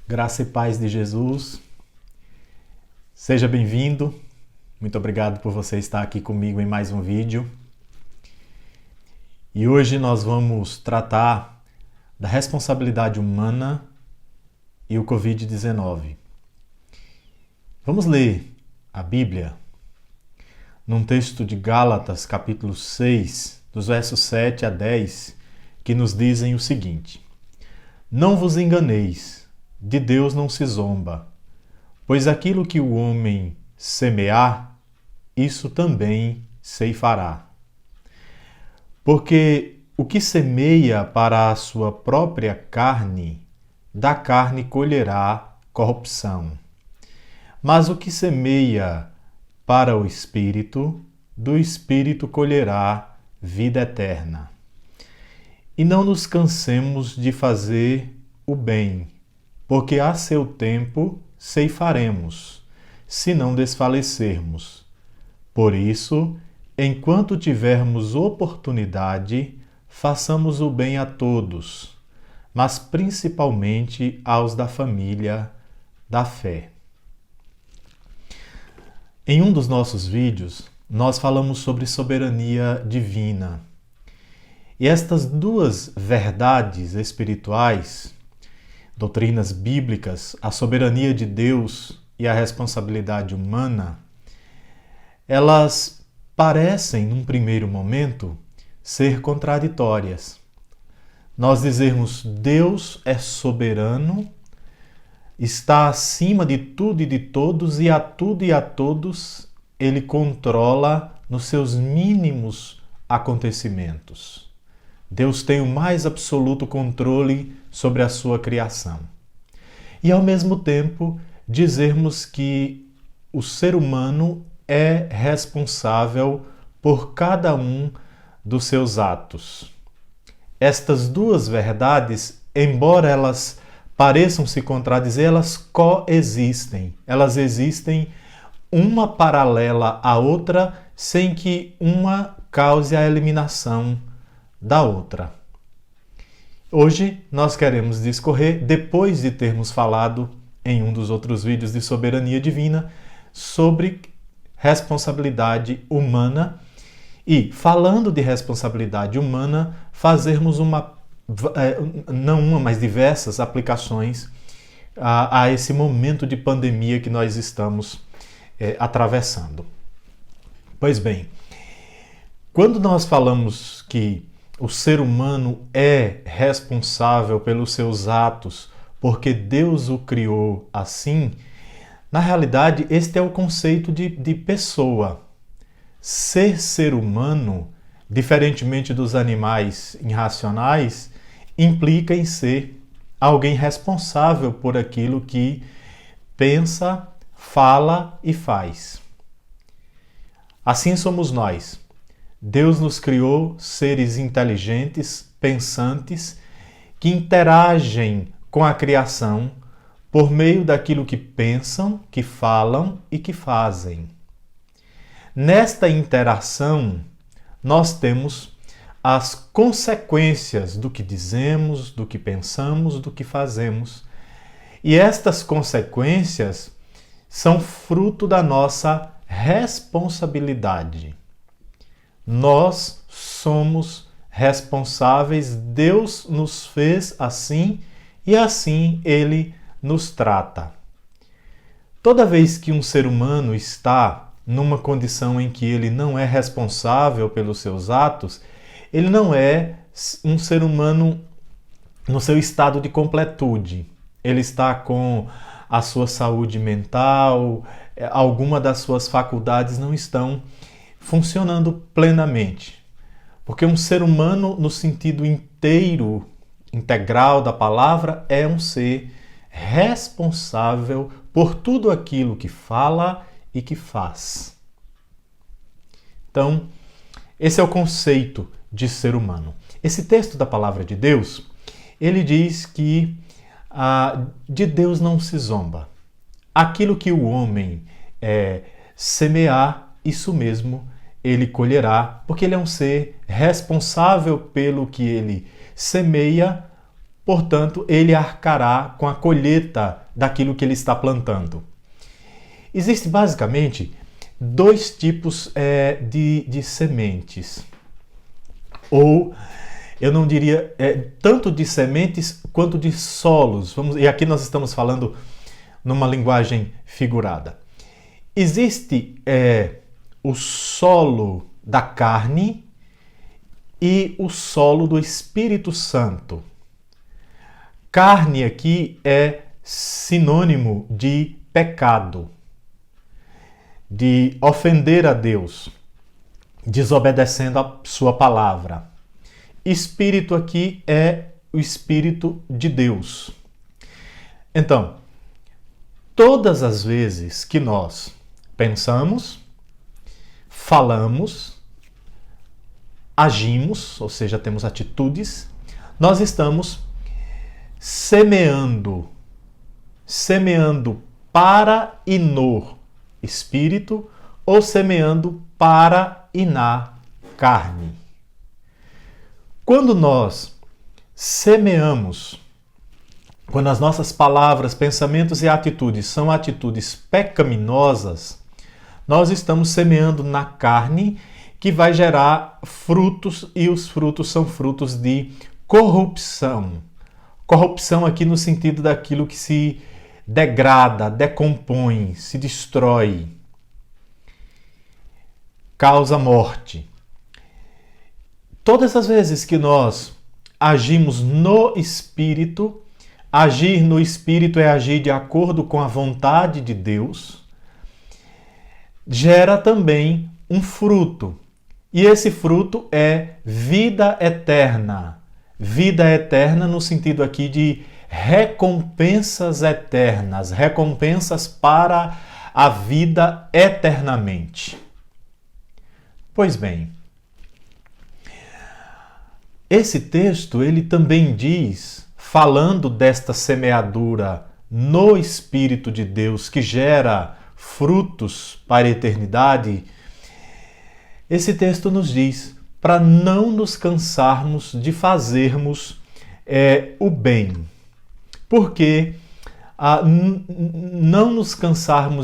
Graça e paz de Jesus. Seja bem-vindo. Muito obrigado por você estar aqui comigo em mais um vídeo. E hoje nós vamos tratar da responsabilidade humana e o Covid-19. Vamos ler a Bíblia num texto de Gálatas, capítulo 6, dos versos 7 a 10, que nos dizem o seguinte: Não vos enganeis, de Deus não se zomba, pois aquilo que o homem semear, isso também ceifará. Porque o que semeia para a sua própria carne, da carne colherá corrupção. Mas o que semeia para o Espírito, do Espírito colherá vida eterna. E não nos cansemos de fazer o bem, porque a seu tempo ceifaremos, se não desfalecermos. Por isso, enquanto tivermos oportunidade, façamos o bem a todos, mas principalmente aos da família da fé. Em um dos nossos vídeos, nós falamos sobre soberania divina. E estas duas verdades espirituais, doutrinas bíblicas, a soberania de Deus e a responsabilidade humana, elas parecem, num primeiro momento, ser contraditórias. Nós dizermos Deus é soberano, está acima de tudo e de todos, e a tudo e a todos Ele controla nos seus mínimos acontecimentos. Deus tem o mais absoluto controle sobre a sua criação. E, ao mesmo tempo, dizermos que o ser humano é responsável por cada um dos seus atos. Estas duas verdades, embora elas pareçam se contradizer, elas coexistem. Elas existem uma paralela à outra, sem que uma cause a eliminação da outra. Hoje nós queremos discorrer, depois de termos falado em um dos outros vídeos de soberania divina, sobre responsabilidade humana e, falando de responsabilidade humana, fazermos não uma, mas diversas aplicações a esse momento de pandemia que nós estamos atravessando. Pois bem, quando nós falamos que o ser humano é responsável pelos seus atos porque Deus o criou assim, na realidade este é o conceito de pessoa. Ser humano, diferentemente dos animais irracionais, implica em ser alguém responsável por aquilo que pensa, fala e faz. Assim somos nós. Deus nos criou seres inteligentes, pensantes, que interagem com a criação por meio daquilo que pensam, que falam e que fazem. Nesta interação, nós temos as consequências do que dizemos, do que pensamos, do que fazemos. E estas consequências são fruto da nossa responsabilidade. Nós somos responsáveis, Deus nos fez assim e assim Ele nos trata. Toda vez que um ser humano está numa condição em que ele não é responsável pelos seus atos, ele não é um ser humano no seu estado de completude. Ele está com a sua saúde mental, alguma das suas faculdades não estão funcionando plenamente. Porque um ser humano, no sentido integral da palavra, é um ser responsável por tudo aquilo que fala e que faz. Então, esse é o conceito de ser humano. Esse texto da palavra de Deus, ele diz que de Deus não se zomba. Aquilo que o homem semear, isso mesmo ele colherá, porque ele é um ser responsável pelo que ele semeia, portanto, ele arcará com a colheita daquilo que ele está plantando. Existem basicamente dois tipos de sementes, ou eu não diria tanto de sementes quanto de solos. E aqui nós estamos falando numa linguagem figurada. Existe o solo da carne e o solo do Espírito Santo. Carne aqui é sinônimo de pecado, de ofender a Deus, desobedecendo a sua palavra. Espírito aqui é o Espírito de Deus. Então, todas as vezes que nós pensamos, falamos, agimos, ou seja, temos atitudes, nós estamos semeando para e no espírito ou semeando para e na carne. Quando nós semeamos, quando as nossas palavras, pensamentos e atitudes são atitudes pecaminosas, nós estamos semeando na carne, que vai gerar frutos, e os frutos são frutos de corrupção. Corrupção aqui no sentido daquilo que se degrada, decompõe, se destrói, causa morte. Todas as vezes que nós agimos no Espírito, agir no Espírito é agir de acordo com a vontade de Deus, gera também um fruto. E esse fruto é vida eterna. Vida eterna no sentido aqui de recompensas eternas, recompensas para a vida eternamente. Pois bem, esse texto ele também diz, falando desta semeadura no Espírito de Deus que gera frutos para a eternidade, esse texto nos diz para não nos cansarmos de fazermos o bem. Porque não nos cansando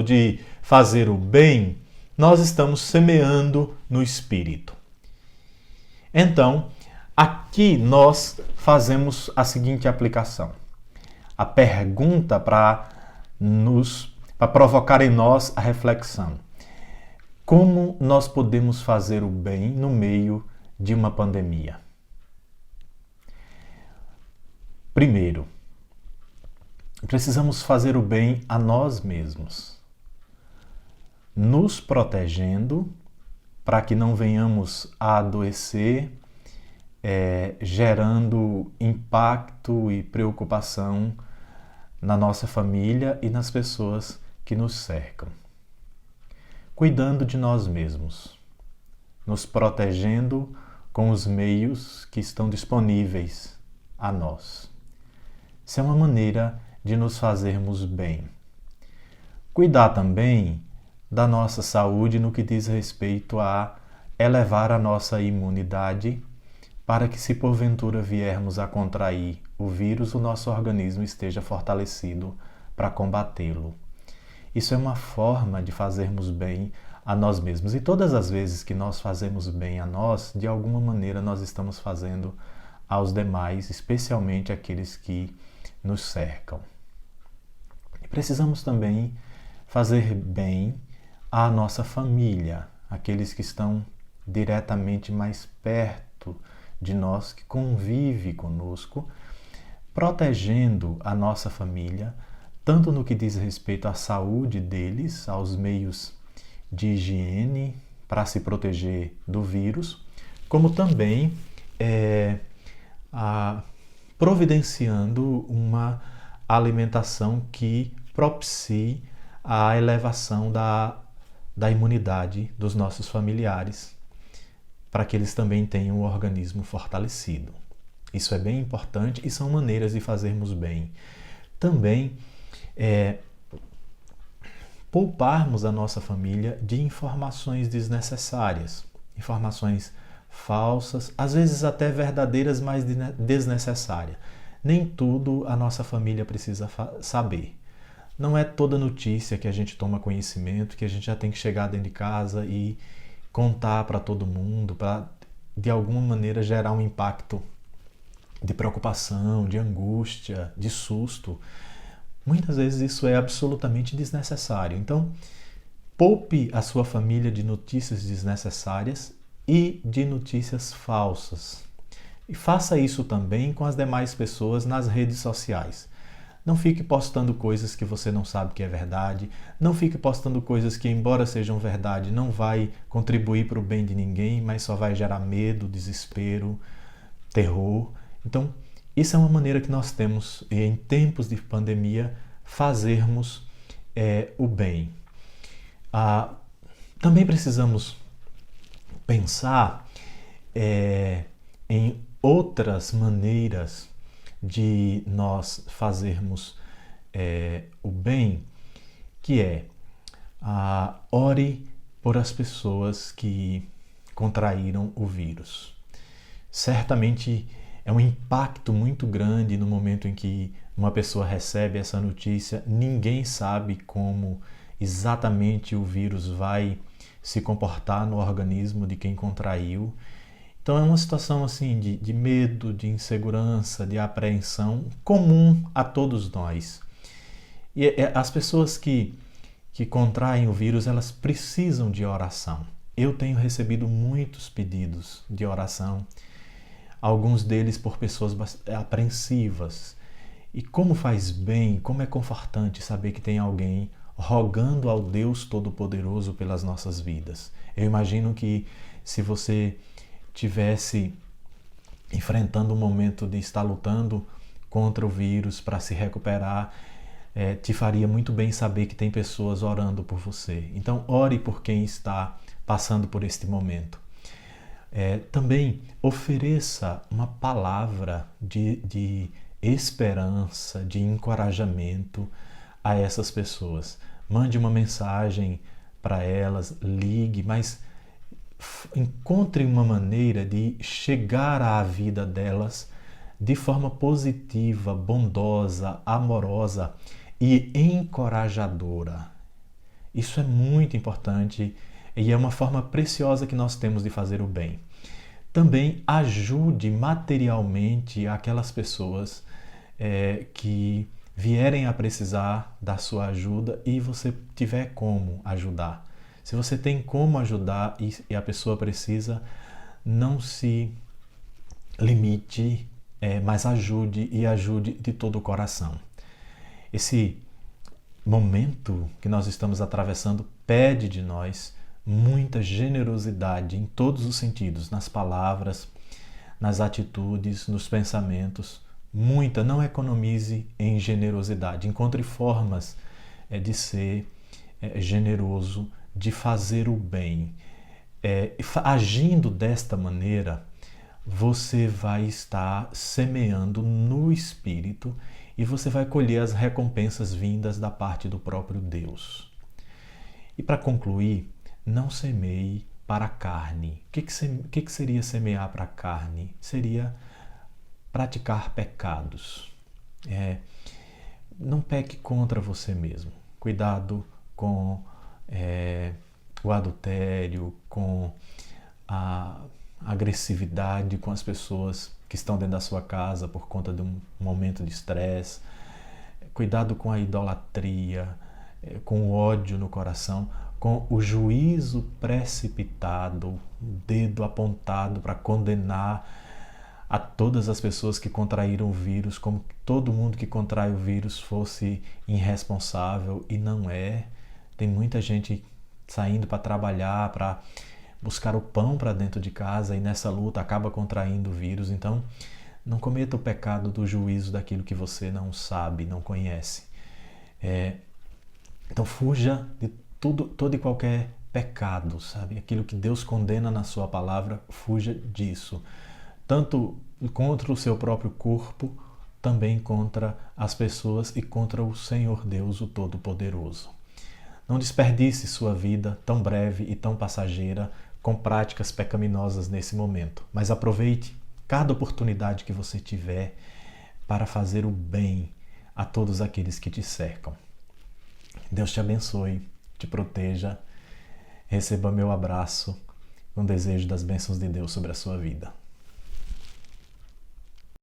de fazer o bem, nós estamos semeando no Espírito. Então, aqui nós fazemos a seguinte aplicação. A pergunta para provocar em nós a reflexão. Como nós podemos fazer o bem no meio de uma pandemia? Primeiro, precisamos fazer o bem a nós mesmos, nos protegendo para que não venhamos a adoecer, gerando impacto e preocupação na nossa família e nas pessoas que nos cercam. Cuidando de nós mesmos, nos protegendo com os meios que estão disponíveis a nós. Isso é uma maneira de nos fazermos bem. Cuidar também da nossa saúde no que diz respeito a elevar a nossa imunidade para que, se porventura viermos a contrair o vírus, o nosso organismo esteja fortalecido para combatê-lo. Isso é uma forma de fazermos bem a nós mesmos. E todas as vezes que nós fazemos bem a nós, de alguma maneira nós estamos fazendo aos demais, especialmente aqueles que nos cercam. E precisamos também fazer bem à nossa família, aqueles que estão diretamente mais perto de nós, que convivem conosco, protegendo a nossa família, tanto no que diz respeito à saúde deles, aos meios de higiene para se proteger do vírus, como também providenciando uma alimentação que propicie a elevação da imunidade dos nossos familiares, para que eles também tenham o organismo fortalecido. Isso é bem importante e são maneiras de fazermos bem. Também pouparmos a nossa família de informações desnecessárias, informações falsas, às vezes até verdadeiras, mas desnecessárias. Nem tudo a nossa família precisa saber. Não é toda notícia que a gente toma conhecimento, que a gente já tem que chegar dentro de casa e contar para todo mundo, para de alguma maneira gerar um impacto de preocupação, de angústia, de susto. Muitas vezes isso é absolutamente desnecessário. Então, poupe a sua família de notícias desnecessárias e de notícias falsas. E faça isso também com as demais pessoas nas redes sociais. Não fique postando coisas que você não sabe que é verdade. Não fique postando coisas que, embora sejam verdade, não vai contribuir para o bem de ninguém, mas só vai gerar medo, desespero, terror. Então, isso é uma maneira que nós temos, em tempos de pandemia, fazermos o bem. Também precisamos pensar em outras maneiras de nós fazermos o bem, que é ore por as pessoas que contraíram o vírus. Certamente é um impacto muito grande no momento em que uma pessoa recebe essa notícia. Ninguém sabe como exatamente o vírus vai se comportar no organismo de quem contraiu. Então é uma situação assim de medo, de insegurança, de apreensão comum a todos nós. E as pessoas que contraem o vírus, elas precisam de oração. Eu tenho recebido muitos pedidos de oração, alguns deles por pessoas apreensivas. E como faz bem, como é confortante saber que tem alguém rogando ao Deus Todo-Poderoso pelas nossas vidas. Eu imagino que se você tivesse enfrentando um momento de estar lutando contra o vírus para se recuperar, te faria muito bem saber que tem pessoas orando por você. Então, ore por quem está passando por este momento. Também ofereça uma palavra de esperança, de encorajamento a essas pessoas. Mande uma mensagem para elas, ligue, mas encontre uma maneira de chegar à vida delas de forma positiva, bondosa, amorosa e encorajadora. Isso é muito importante e é uma forma preciosa que nós temos de fazer o bem. Também ajude materialmente aquelas pessoas que vierem a precisar da sua ajuda e você tiver como ajudar. Se você tem como ajudar e a pessoa precisa, não se limite, mas ajude e ajude de todo o coração. Esse momento que nós estamos atravessando pede de nós muita generosidade em todos os sentidos, nas palavras, nas atitudes, nos pensamentos. Muita, não economize em generosidade. Encontre formas de ser generoso, de fazer o bem. Agindo desta maneira, você vai estar semeando no Espírito e você vai colher as recompensas vindas da parte do próprio Deus. E para concluir, não semeie para a carne. O que seria semear para a carne? Seria praticar pecados. Não peque contra você mesmo. Cuidado com o adultério, com a agressividade com as pessoas que estão dentro da sua casa por conta de um momento de estresse. Cuidado com a idolatria, com o ódio no coração, com o juízo precipitado, o dedo apontado para condenar a todas as pessoas que contraíram o vírus, como que todo mundo que contrai o vírus fosse irresponsável, e não é. Tem muita gente saindo para trabalhar, para buscar o pão para dentro de casa e nessa luta acaba contraindo o vírus. Então, não cometa o pecado do juízo daquilo que você não sabe, não conhece. Então, fuja de todo e qualquer pecado, sabe? Aquilo que Deus condena na sua palavra, fuja disso. Tanto contra o seu próprio corpo, também contra as pessoas e contra o Senhor Deus, o Todo-Poderoso. Não desperdice sua vida tão breve e tão passageira com práticas pecaminosas nesse momento. Mas aproveite cada oportunidade que você tiver para fazer o bem a todos aqueles que te cercam. Deus te abençoe, te proteja. Receba meu abraço, um desejo das bênçãos de Deus sobre a sua vida.